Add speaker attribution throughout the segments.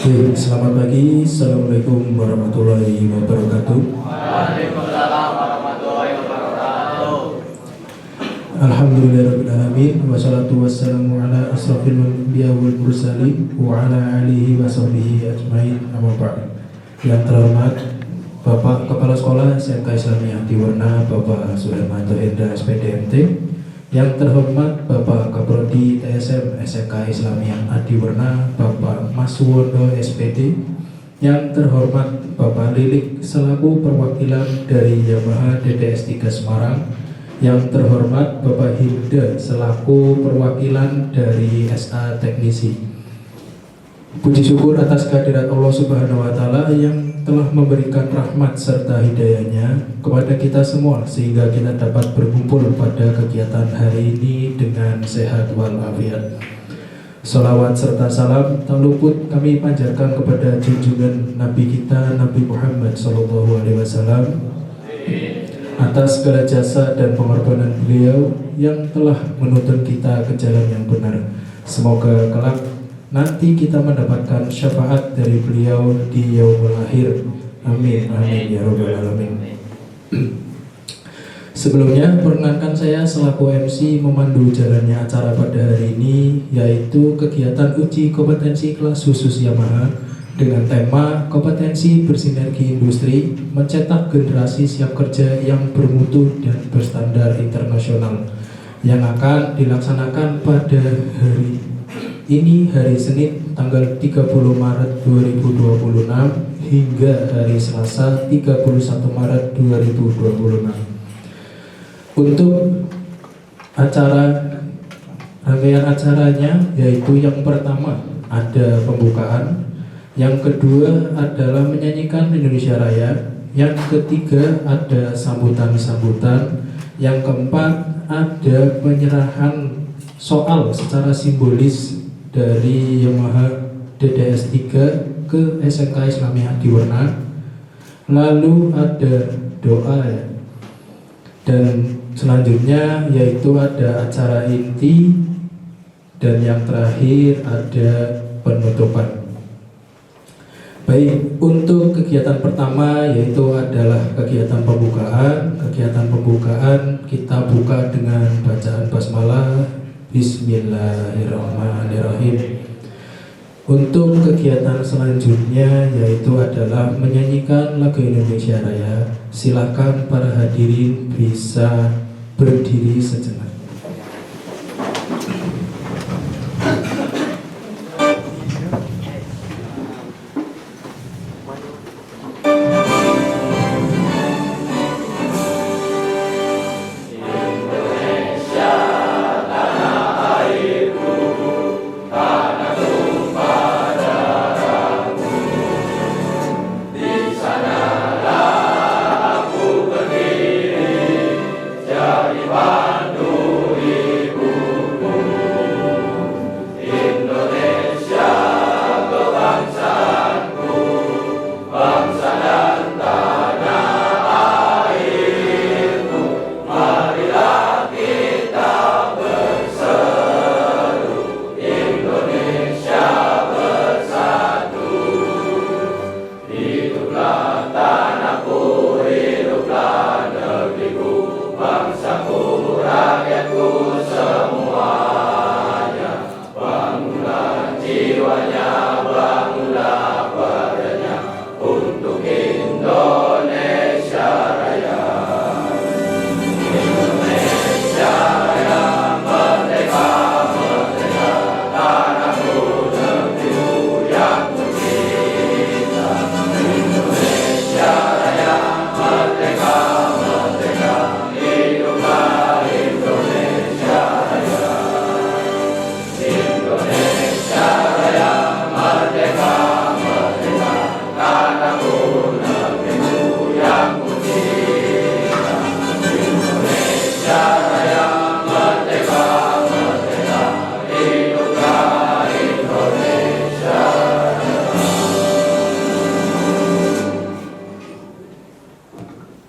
Speaker 1: Baik, selamat pagi. Assalamualaikum warahmatullahi wabarakatuh.
Speaker 2: Waalaikumsalam warahmatullahi wabarakatuh.
Speaker 1: Alhamdulillahirrahmanirrahim. Wassalatu wassalamu ala asrafil anbiya wal mursalin wa ala alihi wa sahbihi ajmain. Amma ba'd. Yang terhormat Bapak Kepala Sekolah SMK Islamiyah Adiwarna Bapak Suhermanto Hendra SPDMT. Yang terhormat Bapak Kaprodi TSM SMK Islamiyah Adiwarna Bapak Maswondo SPD. Yang terhormat Bapak Lilik selaku perwakilan dari Yamaha DDS 3 Semarang. Yang terhormat Bapak Hilda selaku perwakilan dari SA Teknisi. Puji syukur atas kehadirat Allah Subhanahu wa Ta'ala yang telah memberikan rahmat serta hidayahnya kepada kita semua sehingga kita dapat berkumpul pada kegiatan hari ini dengan sehat walafiat. Salawat serta salam tak luput kami panjatkan kepada junjungan Nabi kita Nabi Muhammad SAW atas segala jasa dan pengorbanan beliau yang telah menuntun kita ke jalan yang benar. Semoga kelak nanti kita mendapatkan syafaat dari beliau di yaumul akhir. Amin, amin ya rabbal alamin. Sebelumnya perkenankan saya selaku MC memandu jalannya acara pada hari ini, yaitu kegiatan uji kompetensi kelas khusus Yamaha dengan tema kompetensi bersinergi industri mencetak generasi siap kerja yang bermutu dan berstandar internasional, yang akan dilaksanakan pada hari ini, hari Senin tanggal 30 Maret 2026 hingga hari Selasa 31 Maret 2026. Untuk rangkaian acaranya yaitu yang pertama ada pembukaan, yang kedua adalah menyanyikan Indonesia Raya, yang ketiga ada sambutan-sambutan, yang keempat ada penyerahan soal secara simbolis dari Yamaha DDS 3 ke SMK Islamiyah Adiwarna. Lalu ada doa ya. Dan selanjutnya yaitu ada acara inti, dan yang terakhir ada penutupan. Baik, untuk kegiatan pertama yaitu adalah kegiatan pembukaan. Kegiatan pembukaan kita buka dengan bacaan basmalah. Bismillahirrahmanirrahim. Untuk kegiatan selanjutnya yaitu adalah menyanyikan lagu Indonesia Raya. Silakan para hadirin bisa berdiri sejenak.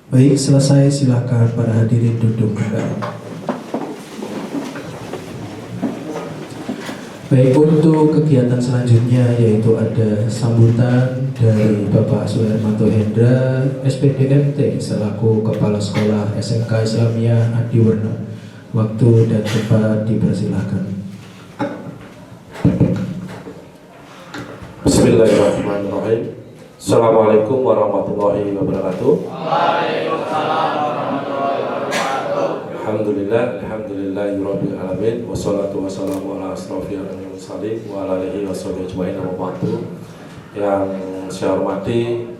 Speaker 1: Baik, selesai, silakan para hadirin duduk kembali. Baik, untuk kegiatan selanjutnya yaitu ada sambutan dari Bapak Suhermanto Hendra, SPDMT selaku Kepala Sekolah SMK Islamiyah Adiwarna. Waktu dan tempat dipersilahkan.
Speaker 3: Bismillahirrahmanirrahim. Assalamualaikum warahmatullahi wabarakatuh.
Speaker 2: Waalaikumsalam warahmatullahi wabarakatuh.
Speaker 3: Alhamdulillahirabbil alamin wassalatu wassalamu ala asrofil mursalin wa ala alihi washabihi ajmain amma ba'du. Yang saya hormati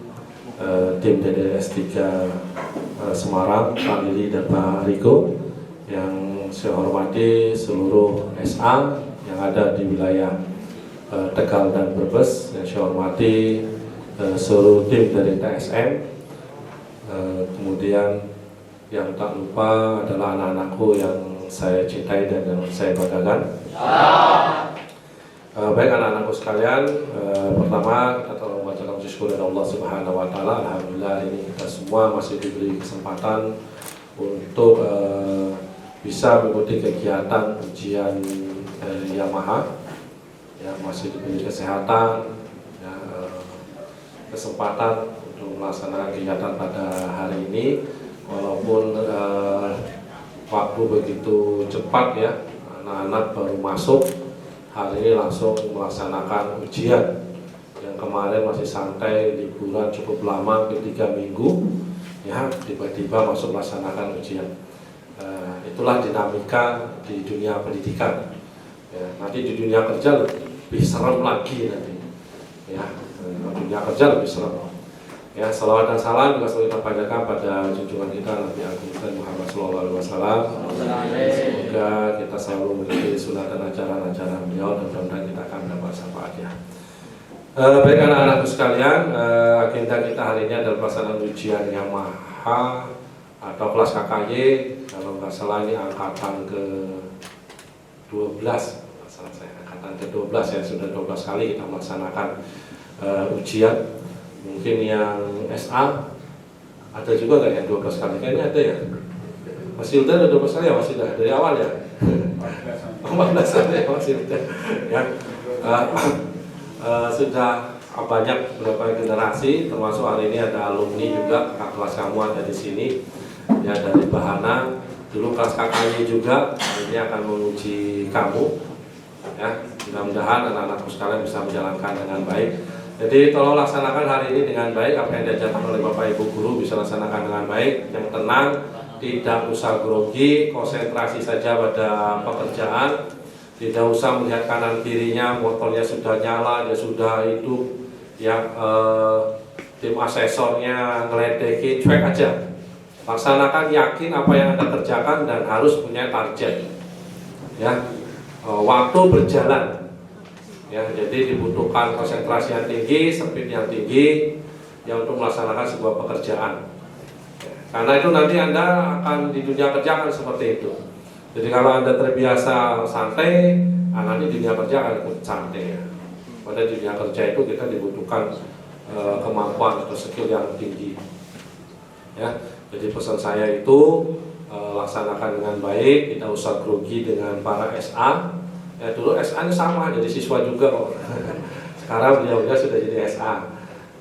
Speaker 3: tim DDS 3 Semarang, Pak Lili dan Pak Riko. Yang saya hormati seluruh SA yang ada di wilayah Tegal dan Brebes. Yang saya hormati seluruh tim dari TSM. Kemudian yang tak lupa adalah anak-anakku yang saya cintai dan yang saya banggakan. Baik anak-anakku sekalian, pertama kita telah membacakan puji syukur dari Allah Subhanahu Wa Taala. Alhamdulillah ini kita semua masih diberi kesempatan untuk bisa mengikuti kegiatan ujian Yamaha, ya, masih diberi kesehatan, ya, kesempatan untuk melaksanakan kegiatan pada hari ini. Walaupun waktu begitu cepat ya, anak-anak baru masuk hari ini langsung melaksanakan ujian. Yang kemarin masih santai, liburan cukup lama, 3 minggu, ya tiba-tiba masuk melaksanakan ujian. Itulah dinamika di dunia pendidikan. Ya, nanti di dunia kerja lebih serem lagi nanti. Ya, dunia kerja lebih serem. Ya, salawat dan salam juga selalu kita panjatkan pada junjungan kita Nabi Agung Muhammad SAW. Semoga kita selalu mengikuti sunnah dan ajaran-ajaran beliau dan mudah-mudahan kita akan mendapat syafaatnya. Baik anak-anakku sekalian, agenda kita hari ini adalah pelaksanaan ujian Yamaha atau kelas KKY. Kalau nggak salah ini angkatan ke-12, angkatan ke-12 ya, sudah 12 kali kita melaksanakan ujian. Mungkin yang SA ada juga nggak yang 12 kali? Kayaknya ada ya. Mas Hilda ada 12 kali ya, Mas Hilda? Dari awal ya? 14 kali ya Mas Hilda ya. Sudah banyak beberapa generasi, termasuk hari ini ada alumni juga, kakak kelas kamu ada di sini ya, dari Bahana. Dulu kelas kakaknya juga, hari ini akan menguji kamu ya. Mudah-mudahan anak-anakku sekalian bisa menjalankan dengan baik. Jadi tolong laksanakan hari ini dengan baik, apa yang diajarkan oleh Bapak Ibu Guru bisa laksanakan dengan baik, yang tenang, tidak usah grogi, konsentrasi saja pada pekerjaan, tidak usah melihat kanan kirinya, motornya sudah nyala, dia sudah hidup, ya tim asesornya ngeledekin, cuek aja. Laksanakan, yakin apa yang Anda kerjakan dan harus punya target. Ya, waktu berjalan. Ya, jadi dibutuhkan konsentrasi yang tinggi, speed yang tinggi, ya untuk melaksanakan sebuah pekerjaan. Ya, karena itu nanti Anda akan di dunia kerja akan seperti itu. Jadi kalau Anda terbiasa santai, nanti di dunia kerja akan ikut santai. Ya. Pada dunia kerja itu kita dibutuhkan kemampuan atau skill yang tinggi. Ya, jadi pesan saya itu laksanakan dengan baik, tidak usah grogi dengan para SA. Ya, dulu SA ini sama, jadi siswa juga kok. Sekarang beliau sudah jadi SA.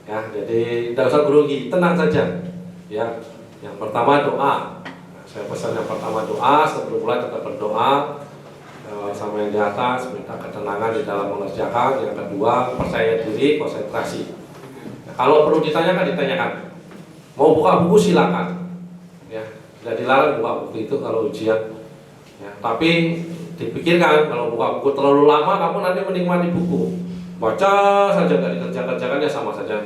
Speaker 3: Ya, jadi tidak usah grogi, tenang saja. Ya, yang pertama doa. Nah, saya pesan yang pertama doa, sebelum mulai tetap berdoa sama yang di atas, minta ketenangan di dalam mengerjakan. Yang kedua, percaya diri, konsentrasi. Nah, kalau perlu ditanyakan, ditanyakan. Mau buka buku silakan. Ya, tidak dilarang buka buku itu kalau ujian. Ya, tapi dipikirkan kalau buka buku terlalu lama kamu nanti menikmati buku, baca saja nggak dikerjakan ya sama saja.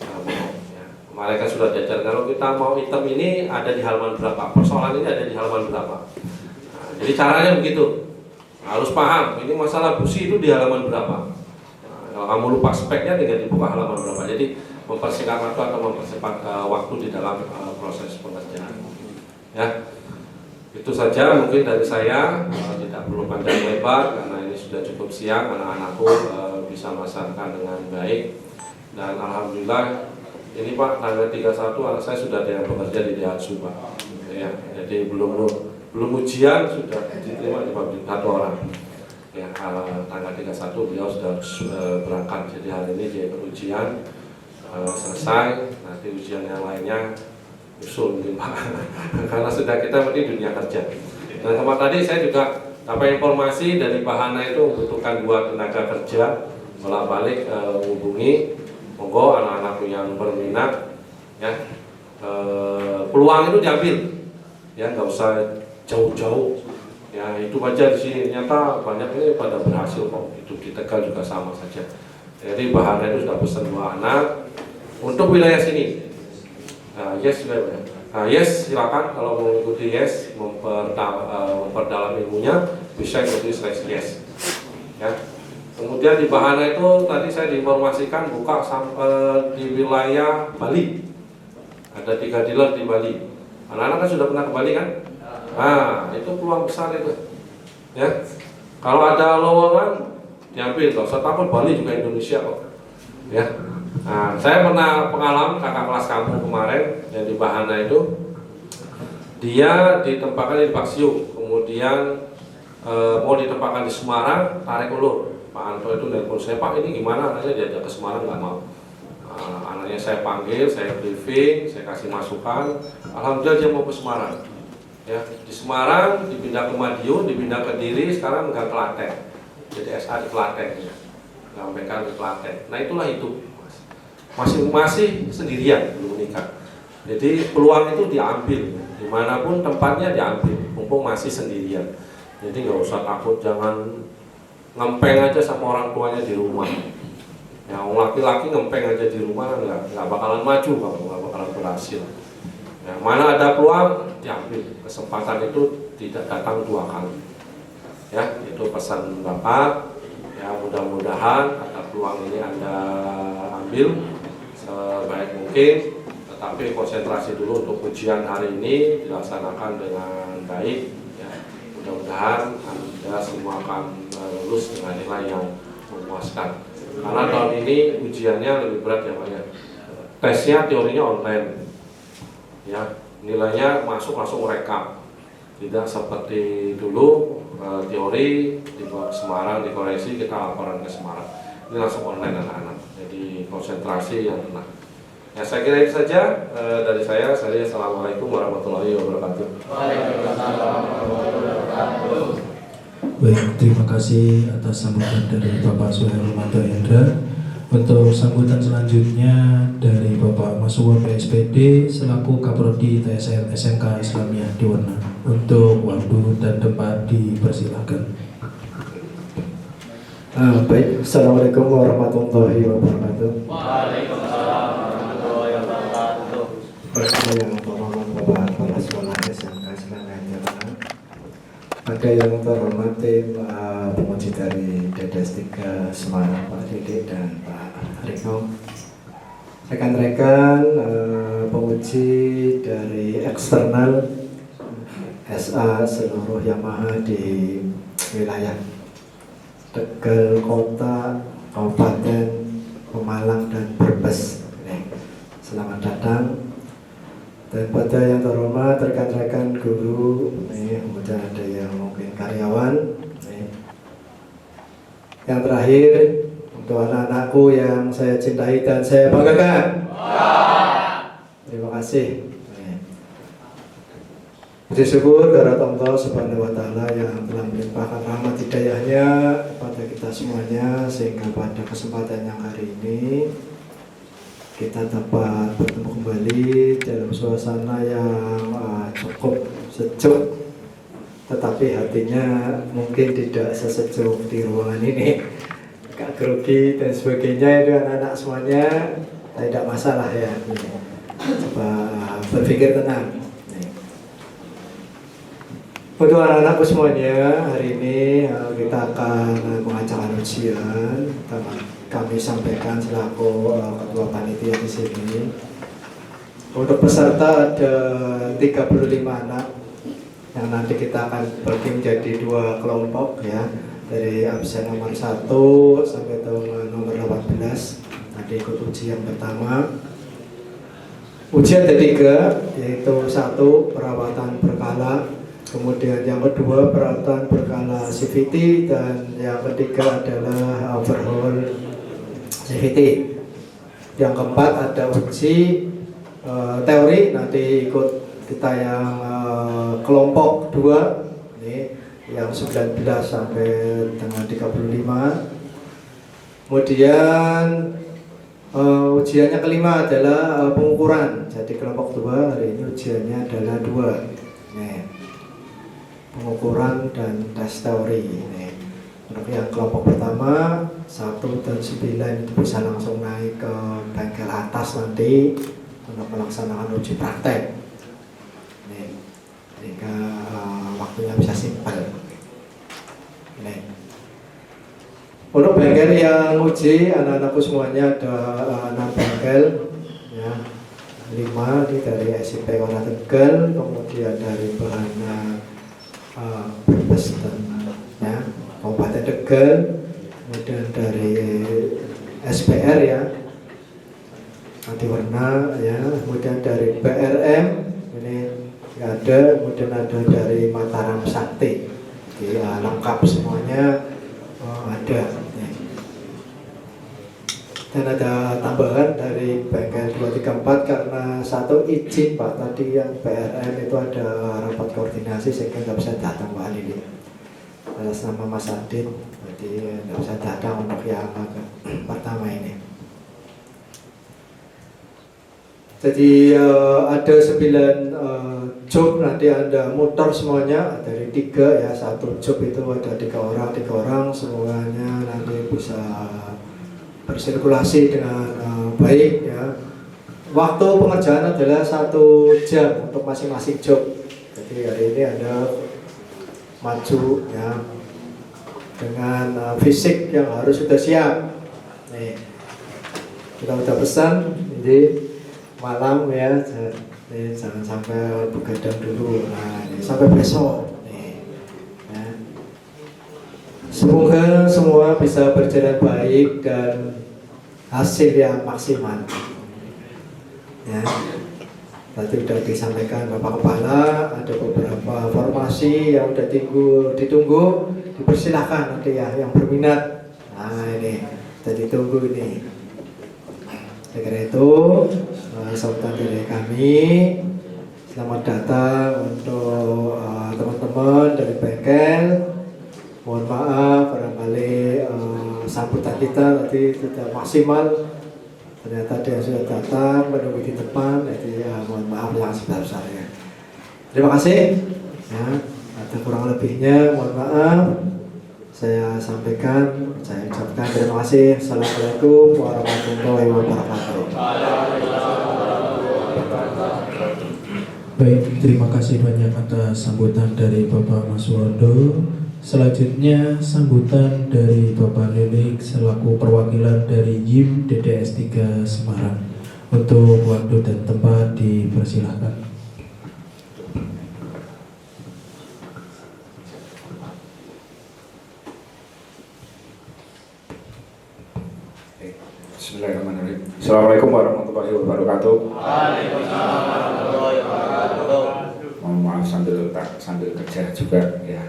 Speaker 3: Nah, ya, mereka sudah diajar kalau kita mau item ini ada di halaman berapa, persoalan ini ada di halaman berapa. Nah, jadi caranya begitu, harus paham ini masalah busi itu di halaman berapa. Nah, kalau kamu lupa speknya tinggal dibuka halaman berapa. Jadi mempersingkat waktu atau mempercepat waktu di dalam proses pengerjaan. Ya. Itu saja mungkin dari saya, tidak perlu panjang lebar karena ini sudah cukup siang, anak-anakku bisa melaksanakan dengan baik. Dan alhamdulillah ini Pak tanggal 31 anak saya sudah ada yang bekerja di Daihatsu Pak. Ya, jadi belum ujian sudah diterima di pabrik 1 orang. ya, tanggal 31 beliau sudah berangkat. Jadi hari ini dia ikut ujian, selesai, nanti ujian yang lainnya usul mungkin Pak. Karena sudah kita di dunia kerja. Dan kemarin tadi saya juga dapat informasi dari Bahana itu membutuhkan 2 tenaga kerja, bolak-balik hubungi, monggo anak-anak yang berminat, ya, peluang itu diambil, ya, nggak usah jauh-jauh, ya, itu aja di sini. Ternyata banyak ini pada berhasil kok, itu di Tegal juga sama saja. Jadi Bahana itu sudah pesan 2 anak untuk wilayah sini. Yes, yes, silakan kalau mau ikuti yes, memperdalam ilmunya bisa ikuti yes, ya. Kemudian di Bahana itu tadi saya diinformasikan buka sampai di wilayah Bali, ada 3 dealer di Bali. Anak-anak kan sudah pernah ke Bali kan? Nah, itu peluang besar itu, ya. Kalau ada lowongan diambil, nggak usah takut, Bali juga Indonesia kok, ya. Nah, saya pernah pengalaman kakak kelas kamu kemarin yang di Bahana itu, dia ditempatkan di Paksiu, kemudian mau ditempatkan di Semarang, tarik ulur. Pak Anto itu nelpon saya, Pak ini gimana, anaknya diajak ke Semarang nggak mau. Anaknya saya panggil, saya briefing, saya kasih masukan, alhamdulillah dia mau ke Semarang. Ya, di Semarang dipindah ke Madiun, dipindah ke Diri, sekarang nggak Klaten, jadi SA di Klaten, ya. Nggak di Klaten. Nah itulah itu. Masih sendirian belum menikah. Jadi peluang itu diambil, dimanapun tempatnya diambil, mumpung masih sendirian. Jadi nggak usah takut, jangan ngempeng aja sama orang tuanya di rumah. Ya, laki-laki ngempeng aja di rumah nggak bakalan maju, nggak bakalan berhasil. Ya, mana ada peluang diambil, kesempatan itu tidak datang 2 kali. Ya, itu pesan Bapak. Ya, mudah-mudahan ada peluang ini Anda ambil sebaik mungkin, tetapi konsentrasi dulu untuk ujian hari ini dilaksanakan dengan baik, ya. Mudah-mudahan Anda semua akan lulus dengan nilai yang memuaskan, karena tahun ini ujiannya lebih berat ya Pak ya. Tesnya teorinya online, ya, nilainya masuk langsung rekap, tidak seperti dulu teori di Semarang dikoreksi, kita laporan ke Semarang. Ini langsung online anak-anak, jadi konsentrasi yang tenang. Ya, saya kira itu saja dari saya. Assalamualaikum warahmatullahi wabarakatuh.
Speaker 2: Waalaikumsalam warahmatullahi wabarakatuh.
Speaker 1: Baik, terima kasih atas sambutan dari Bapak Suhermanto Hendra. Untuk sambutan selanjutnya dari Bapak Masuwon PSPD selaku Kaprodi TSN SMK Islamiyah Diwana. Untuk waktu dan tempat dipersilakan.
Speaker 4: Baik, Assalamualaikum warahmatullahi wabarakatuh.
Speaker 2: Waalaikumsalam warahmatullahi wabarakatuh.
Speaker 4: Bersama yang terhormat Bapak Kepala Sekolah SMK Islamiyah Diwana, ada yang terhormat tim penguji dari DDS 3 Semarang, Pak Dede dan Pak Riko, rekan-rekan penguji dari eksternal SA seluruh Yamaha di wilayah Tegal Kota, Kabupaten, Pemalang dan Brebes. Selamat datang. Dan pada yang terhormat rekan-rekan guru, kemudian ada yang mungkin karyawan. Yang terakhir untuk anak-anakku yang saya cintai dan saya banggakan. Terima kasih. Puji syukur kepada Allah Subhanahu wa Ta'ala yang telah melimpahkan rahmat hidayahnya kepada kita semuanya, sehingga pada kesempatan yang hari ini kita dapat bertemu kembali dalam suasana yang cukup sejuk, tetapi hatinya mungkin tidak sesejuk di ruangan ini. Agak grogi dan sebagainya, itu anak-anak semuanya tidak masalah ya. Coba berpikir tenang. Untuk anak-anakku semuanya, hari ini kita akan mengadakan ujian. Kami sampaikan selaku ketua panitia di sini. Untuk peserta ada 35 anak yang nanti kita akan bagi menjadi 2 kelompok ya, dari absen nomor 1 sampai nomor 18. Tadi ikut ujian pertama. Ujian ketiga yaitu 1 perawatan berkala Kemudian yang kedua peralatan berkala CVT, dan yang ketiga adalah overhaul CVT. Yang keempat ada uji teori, nanti ikut kita yang kelompok 2 ini yang 19 sampai dengan 35. Kemudian ujiannya kelima adalah pengukuran. Jadi kelompok 2 hari ini ujiannya adalah 2. Nih, pengukuran dan tes teori. Nih, untuk yang kelompok pertama 1 dan 9 itu bisa langsung naik ke bengkel atas nanti untuk melaksanakan uji praktek. Nih, sehingga waktunya bisa simpel. Nih, untuk bengkel yang uji anak-anakku semuanya ada 6 bengkel, ya, 5 ini dari SMP Kota Tegal, kemudian dari Bahana Brebes dan ya, Kabupaten Tegal, kemudian dari SPR ya, Adiwarna ya, kemudian dari BRM ini ada, kemudian ada dari Mataram Sakti, jadi lengkap semuanya ada. Dan ada tambahan dari bengkel 234 karena satu izin Pak tadi yang BRM itu ada rapat koordinasi sehingga nggak bisa datang Pak ini atas nama Mas Adit, jadi nggak bisa datang untuk yang pertama ini. Jadi ada 9 job, nanti Anda muter semuanya dari 3 ya, 1 job itu ada 3 orang semuanya nanti bisa bersirkulasi dengan baik ya. Waktu pengerjaan adalah 1 jam untuk masing-masing job. Jadi hari ini Anda maju ya dengan fisik yang harus sudah siap. Nih, kita udah pesan jadi malam ya, nih, jangan sampai begadang dulu. Nah, ini, sampai besok. Nih, ya. Semoga semua bisa berjalan baik dan hasil yang maksimal. Ya, tadi sudah disampaikan Bapak Kepala, ada beberapa formasi yang sudah ditunggu, dipersilahkan nanti ya yang berminat. Nah ini, sudah ditunggu ini. Karena itu, sambutan dari kami, selamat datang untuk teman-teman dari bengkel. Mohon maaf barangkali sambutan kita tadi tidak maksimal, ternyata dia sudah datang menunggu di depan, jadi mohon maaf yang sebesar-besarnya. Terima kasih ya, ada kurang lebihnya mohon maaf saya sampaikan, saya ucapkan terima kasih. Assalamualaikum warahmatullahi wabarakatuh.
Speaker 1: Baik, terima kasih banyak atas sambutan dari Bapak Mas Wondo. Selanjutnya sambutan dari Bapak Lilik selaku perwakilan dari YIM DDS 3 Semarang. Untuk waktu dan tempat dipersilahkan.
Speaker 5: Bismillahirrahmanirrahim. Assalamualaikum warahmatullahi wabarakatuh.
Speaker 2: Waalaikumsalam warahmatullahi wabarakatuh.
Speaker 5: Mohon maaf sambil kerja juga ya.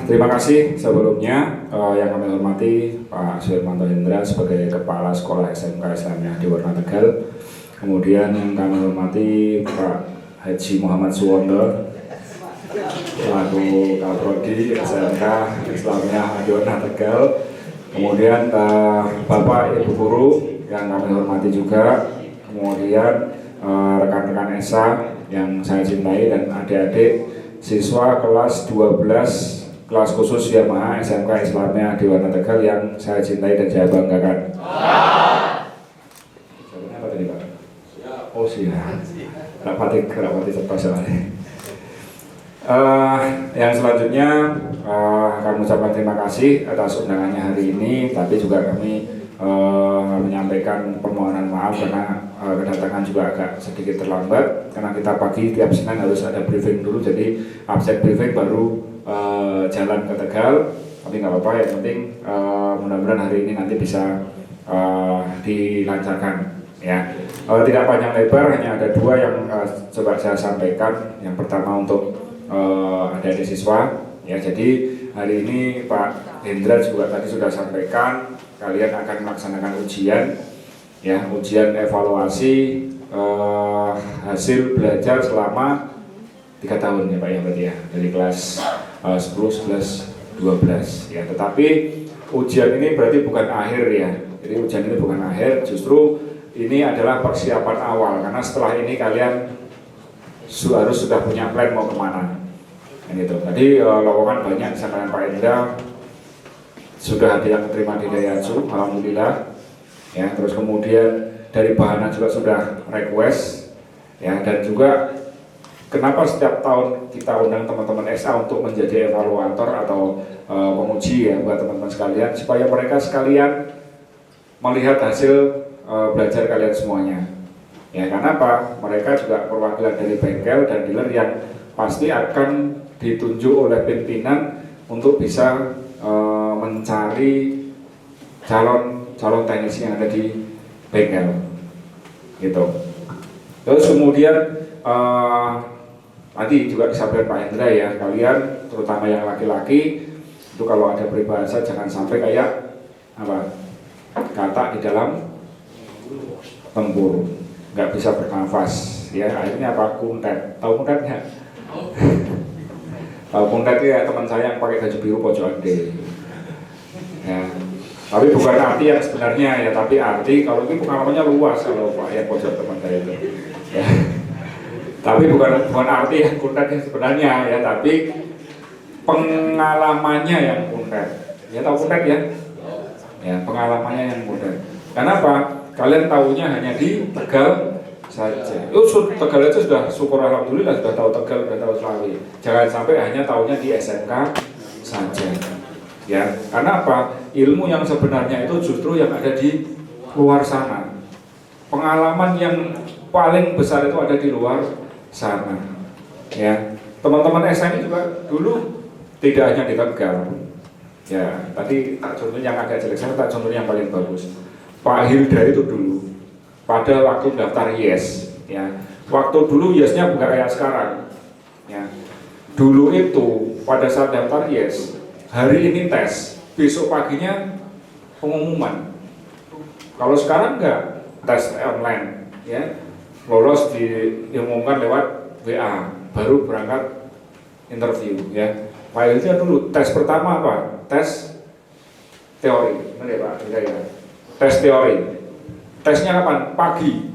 Speaker 5: Terima kasih sebelumnya yang kami hormati Pak Suhermanto Hendra sebagai Kepala Sekolah SMK Islamiyah Adiwarna Tegal. Kemudian yang kami hormati Pak Haji Muhammad Suwondo selaku Kaprodi SMK Islamiyah Adiwarna Tegal. Kemudian Bapak Ibu Guru yang kami hormati juga. Kemudian rekan-rekan ESA yang saya cintai dan adik-adik siswa kelas 12 kelas khusus Yamaha SMK Islamiyah Adiwarna Tegal yang saya cintai dan saya banggakan. Jawabannya apa tadi Pak? Oh siap. Rapati cepat soalnya. Yang selanjutnya kami ucapkan terima kasih atas undangannya hari ini, tapi juga kami menyampaikan permohonan maaf karena kedatangan juga agak sedikit terlambat karena kita pagi tiap Senin harus ada briefing dulu, jadi absen briefing baru jalan ke Tegal, tapi nggak apa-apa, yang penting mudah-mudahan hari ini nanti bisa dilancarkan. Ya, tidak panjang lebar, hanya ada dua yang coba saya sampaikan. Yang pertama untuk adik-adik siswa, ya. Jadi hari ini Pak Hendra juga tadi sudah sampaikan, kalian akan melaksanakan ujian, ya, ujian evaluasi hasil belajar selama 3 tahun ya Pak ya, berarti ya, dari kelas 10, 11, 12 ya. Tetapi ujian ini berarti bukan akhir ya. Jadi ujian ini bukan akhir, justru ini adalah persiapan awal, karena setelah ini kalian harus sudah punya plan mau kemana. Gitu. Tadi lowongan banyak, misalkan Pak Enda sudah ada yang terima di Daihatsu, alhamdulillah. Ya, terus kemudian dari Bahana juga sudah request, ya, dan juga kenapa setiap tahun kita undang teman-teman SA untuk menjadi evaluator atau penguji ya buat teman-teman sekalian, supaya mereka sekalian melihat hasil belajar kalian semuanya. Ya, karena apa? Mereka juga perwakilan dari bengkel dan dealer yang pasti akan ditunjuk oleh pimpinan untuk bisa mencari calon teknisi yang ada di bengkel, gitu. Terus kemudian tadi juga disampaikan Pak Hendra ya, kalian terutama yang laki-laki itu kalau ada peribahasa jangan sampai kayak apa, kata di dalam tempur, nggak bisa bernafas ya, akhirnya apa, kuntet. Tahu kuntet nggak? Tahu kuntet ya, teman saya yang pakai baju biru pojokan D ya. Tapi bukan arti yang sebenarnya ya, tapi arti kalau ini pengalamannya luas kalau Pak yang pojok teman saya itu ya. Tapi bukan arti yang kuntet yang sebenarnya ya, tapi pengalamannya yang kuntet ya. Tahu kuntet ya? Ya, pengalamannya yang kuntet. Kenapa? Kalian tahunya hanya di Tegal saja. Tegal itu sudah syukur alhamdulillah, sudah tahu Tegal, sudah tahu Selawi. Jangan sampai hanya tahunya di SMK saja. Ya, karena apa? Ilmu yang sebenarnya itu justru yang ada di luar sana. Pengalaman yang paling besar itu ada di luar sana. Ya, teman-teman SMA juga dulu tidak hanya di Tegal. Ya, tadi tak contoh yang agak jelek, saya tak contoh yang paling bagus. Pak Hilda itu dulu pada waktu daftar YES ya, waktu dulu YES-nya bukan kayak sekarang ya. Dulu itu pada saat daftar YES, hari ini tes, besok paginya pengumuman. Kalau sekarang enggak, tes online ya, lolos diumumkan lewat WA, baru berangkat interview ya. Pak Hilda dulu tes pertama apa? Tes teori, benar ya Pak Hilda ya? Tes teori. Tesnya kapan? Pagi.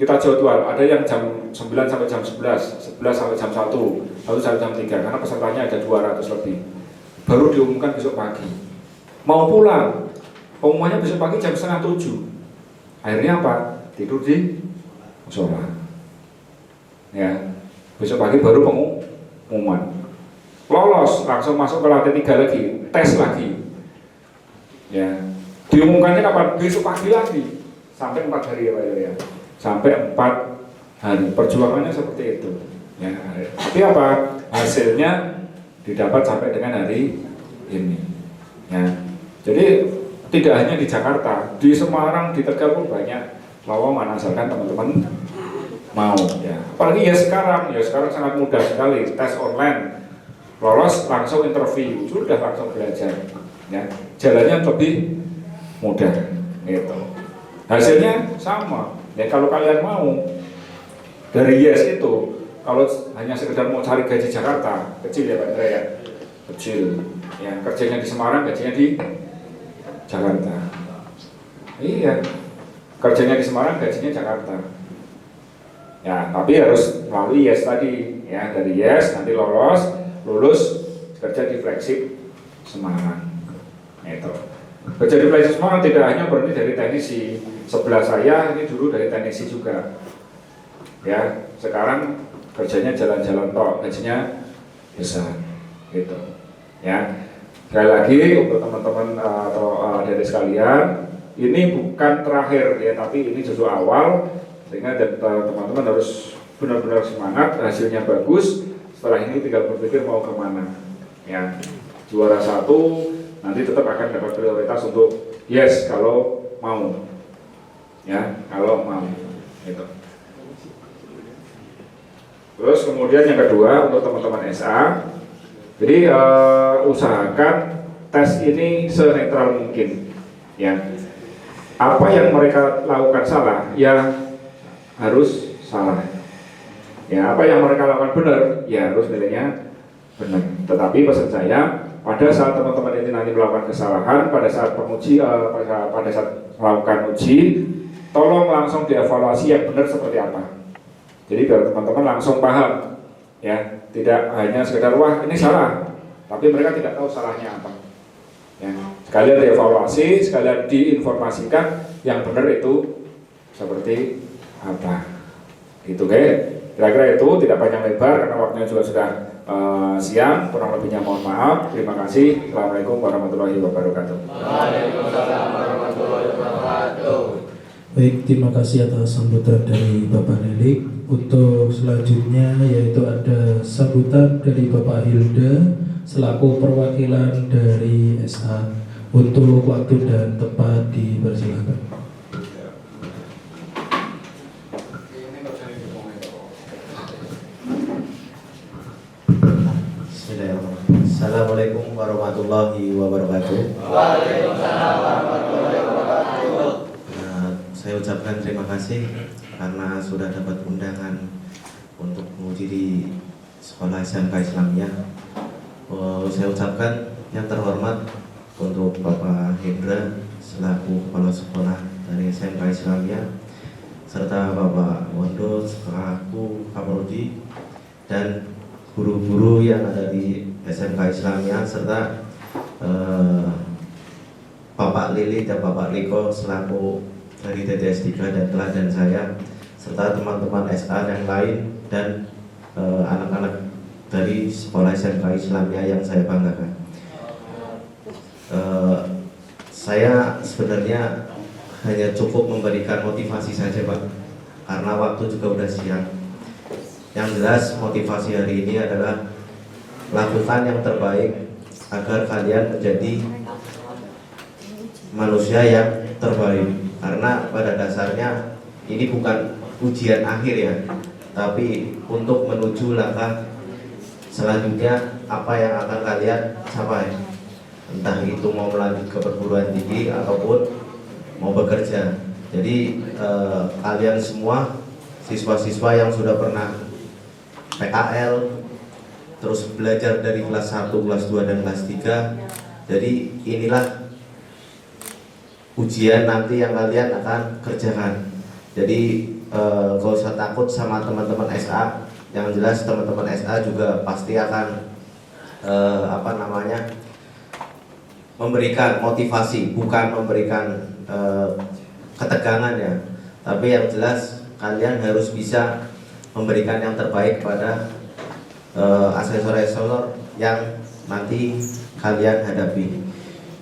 Speaker 5: Kita jadwal, ada yang jam 9 sampai jam 11, 11 sampai jam 1, lalu sampai jam 3, karena pesertanya ada 200 lebih. Baru diumumkan besok pagi. Mau pulang, pengumumannya besok pagi jam 6:30. Akhirnya apa? Tidur di musola. Ya, besok pagi baru pengumuman. Lolos, langsung masuk ke lantai 3 lagi, tes lagi. Ya. Diumumkannya kapan? Besok pagi lagi, sampai 4 hari ya Pak ya. Sampai 4 hari, perjuangannya seperti itu ya. Tapi apa? Hasilnya didapat sampai dengan hari ini ya. Jadi tidak hanya di Jakarta, di Semarang, di Tegal pun banyak lowongan asalkan teman-teman mau ya. Apalagi ya sekarang sangat mudah sekali, tes online, lolos langsung interview, sudah langsung belajar ya. Jalannya lebih mudah gitu. Hasilnya sama ya. Kalau kalian mau dari YES itu, kalau hanya sekedar mau cari gaji Jakarta kecil ya Pak Indra ya, kecil ya, kerjanya di Semarang, gajinya di Jakarta. Iya, kerjanya di Semarang, gajinya Jakarta ya. Tapi harus melalui YES tadi ya. Dari YES nanti lulus kerja di flagship Semarang itu. Kerja di flagship Semarang tidak hanya berarti dari teknisi. Sebelah saya ini dulu dari teknisi juga ya. Sekarang kerjanya jalan-jalan tok, gajinya besar gitu ya. Sekali lagi untuk teman-teman atau adik-adik sekalian, ini bukan terakhir ya, tapi ini justru awal, sehingga teman-teman harus benar-benar semangat. Hasilnya bagus, setelah ini tinggal berpikir mau kemana ya. Juara 1 nanti tetap akan dapat prioritas untuk YES kalau mau. ya kalau mau gitu. Terus kemudian yang kedua untuk teman-teman SA, jadi usahakan tes ini senetral mungkin, ya. Apa yang mereka lakukan salah, ya harus salah. Ya, apa yang mereka lakukan benar, ya harus nilainya benar. Tetapi pesan saya, pada saat teman-teman ini nanti melakukan kesalahan, pada saat pada saat melakukan uji, tolong langsung dievaluasi yang benar seperti apa. Jadi biar teman-teman langsung paham, ya, tidak hanya sekedar wah ini salah, tapi mereka tidak tahu salahnya apa. Ya, sekalian dievaluasi, sekalian diinformasikan yang benar itu seperti apa. Gitu, kira-kira itu, tidak panjang lebar karena waktunya juga sudah siang. Kurang lebihnya mohon maaf. Terima kasih. Assalamualaikum warahmatullahi wabarakatuh.
Speaker 2: Waalaikumsalam warahmatullahi wabarakatuh.
Speaker 1: Baik, terima kasih atas sambutan dari Bapak Nelik. Untuk selanjutnya yaitu ada sambutan dari Bapak Hilda selaku perwakilan dari SA. Untuk waktu dan tempat dipersilakan.
Speaker 6: Bismillahirrahmanirrahim. Assalamualaikum warahmatullahi wabarakatuh.
Speaker 2: Waalaikumsalam warahmatullahi wabarakatuh.
Speaker 6: Saya ucapkan terima kasih karena sudah dapat undangan untuk menguji di Sekolah SMK Islamiyah. Saya ucapkan yang terhormat untuk Bapak Hendra selaku Kepala Sekolah dari SMK Islamiyah, serta Bapak Wondo selaku Kaprodi, dan guru-guru yang ada di SMK Islamiyah, serta Bapak Lili dan Bapak Liko selaku dari TTS 3 dan teladan saya, serta teman-teman SA yang lain dan anak-anak dari Sekolah SMK Islamiyah yang saya banggakan. Saya sebenarnya hanya cukup memberikan motivasi saja, Pak, karena waktu juga udah siang. Yang jelas motivasi hari ini adalah lakukan yang terbaik agar kalian menjadi manusia yang terbaik. Karena pada dasarnya ini bukan ujian akhir ya, tapi untuk menuju langkah selanjutnya apa yang akan kalian capai. Entah itu mau melanjut ke perguruan tinggi ataupun mau bekerja. Jadi kalian semua siswa-siswa yang sudah pernah PKL, terus belajar dari kelas 1, kelas 2, dan kelas 3. Jadi inilah ujian nanti yang kalian akan kerjakan. Jadi gak usah takut sama teman-teman SA. Yang jelas teman-teman SA juga pasti akan memberikan motivasi, bukan memberikan ketegangan ya. Tapi yang jelas kalian harus bisa memberikan yang terbaik pada asesor-asesor yang nanti kalian hadapi.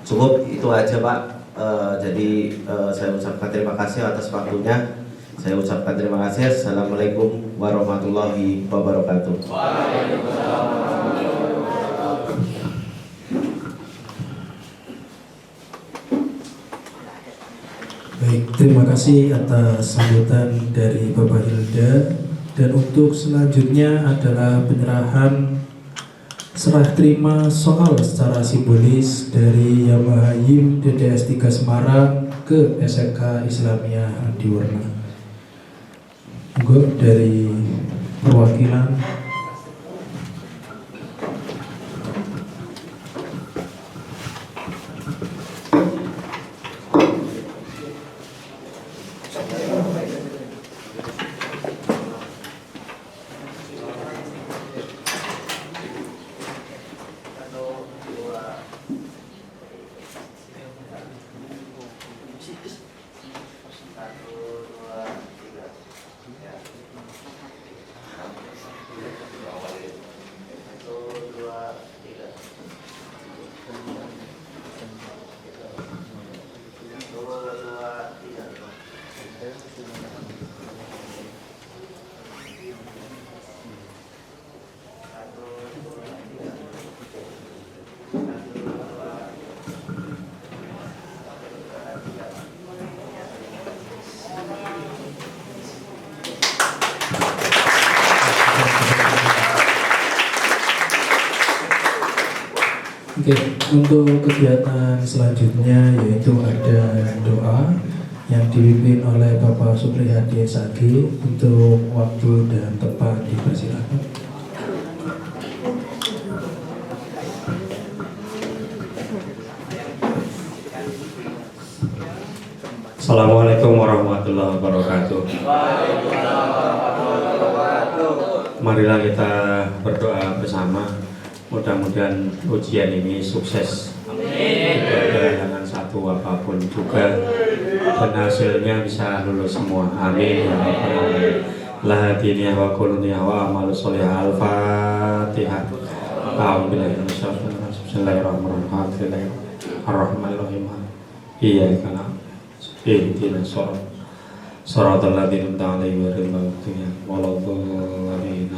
Speaker 6: Cukup itu aja, Pak. Jadi saya ucapkan terima kasih atas waktunya. Saya ucapkan terima kasih. Assalamualaikum warahmatullahi wabarakatuh.
Speaker 1: Baik, terima kasih atas sambutan dari Bapak Hilda. Dan untuk selanjutnya adalah penyerahan serah terima soal secara simbolis dari Yamahayim DTS 3 Semarang ke SMK Islamiyah Adiwarna. Gue dari perwakilan Oke, untuk kegiatan selanjutnya yaitu ada doa yang dipimpin oleh Bapak Supriyadi SAG. Untuk waktu dan tempat dipersilakan.
Speaker 7: Assalamualaikum warahmatullahi wabarakatuh. Marilah kita berdoa bersama. Mudah-mudahan ujian ini sukses. Tidak dengan satu apapun juga, dan hasilnya bisa lulus semua. Amin ya rabbal alamin. La hadiniya wa kuluniyah wa amalu sholihah. Al-Fatihah. A'udzubillahi minasyaitonir rajim. Bismillahirrahmanirrahim. Ar-Rahmanir-Rahim. Iyyaka na'budu ihdinas shiratal ladzina an'amta 'alaihim ghairil maghdubi 'alaihim.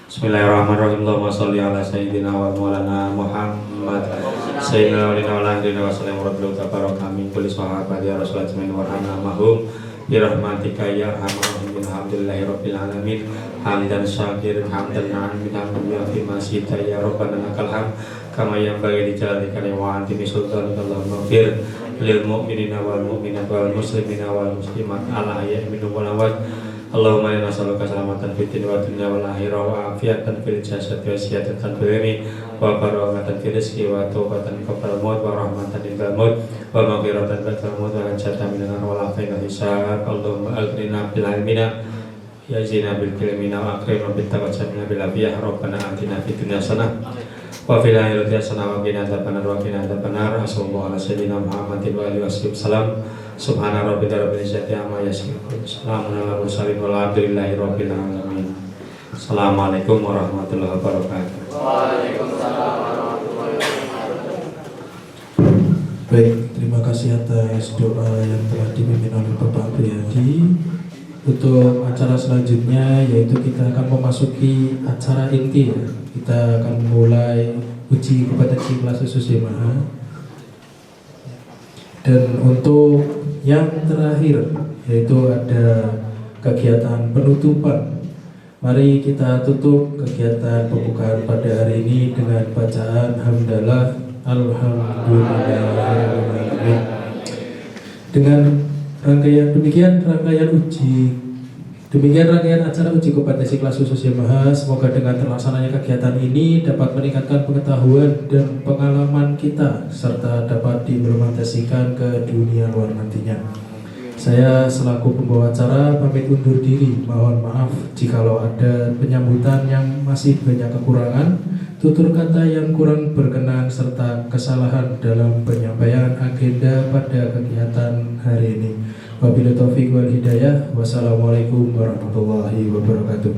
Speaker 7: Bismillahirrahmanirrahim. Allahumma sholli ala sayyidina wa maulana Muhammad sayyidina wa lana wa sallam wa tabaraka min kulli sahabati ya rasulullah wa rahmana mahum bi rahmatika ya arhamar rahimin. Alhamdulillahi rabbil alamin hamdan syakirin hamdan na'im hamdan fi ma sita ya rabbana lakal hamd kama yanbaghi li jalalika wa antimi sultanika. Allahumma fir lil mu'minina wal mu'minat wal muslimina wal muslimat ala ayyamin wal amwat. Allahumma inna nas'aluka salamatan fid dunya wa dunya wal akhirah wa afiatan fil jasad wa siyadatan fil ilmi wa barakatan fil rizqi wa taubatan qabla al-maut wa rahmatan inda al-maut wa maghfiratan ba'da al-maut wa najatan min an-nar wa afina hisab. Allahumma aghnina bil ilmina ya zina bil ilmina wa akrimna bit tawassamina bil afiyah. Rabbana atina fid dunya hasanah wa fil akhirati hasanah wa qina adzabannar wa qina adzabannar. Sallallahu ala sayyidina Muhammadin wa alihi wasallam. Subhana rabbika rabbil izzati amma yasifun. Salamun alal mursalin walhamdulillahi rabbil alamin. Assalamualaikum warahmatullahi wabarakatuh.
Speaker 2: Waalaikumsalam warahmatullahi wabarakatuh.
Speaker 1: Baik, terima kasih atas doa yang telah dipimpin oleh Bapak Priyadi. Untuk acara selanjutnya yaitu kita akan memasuki acara inti ya. Kita akan memulai uji kompetensi kelas khusus YMAHA. Dan untuk yang terakhir yaitu ada kegiatan penutupan. Mari kita tutup kegiatan pembukaan pada hari ini dengan bacaan hamdalah alhamdulillahirobbilalamin. Dengan demikian rangkaian acara uji kompetensi kelas khusus YMAHA. Semoga dengan terlaksananya kegiatan ini dapat meningkatkan pengetahuan dan pengalaman kita serta dapat diimplementasikan ke dunia luar nantinya. Saya selaku pembawa acara pamit undur diri. Mohon maaf jikalau ada penyambutan yang masih banyak kekurangan, tutur kata yang kurang berkenan serta kesalahan dalam penyampaian agenda pada kegiatan hari ini. Wabillahi taufiq wal hidayah. Wassalamualaikum warahmatullahi wabarakatuh.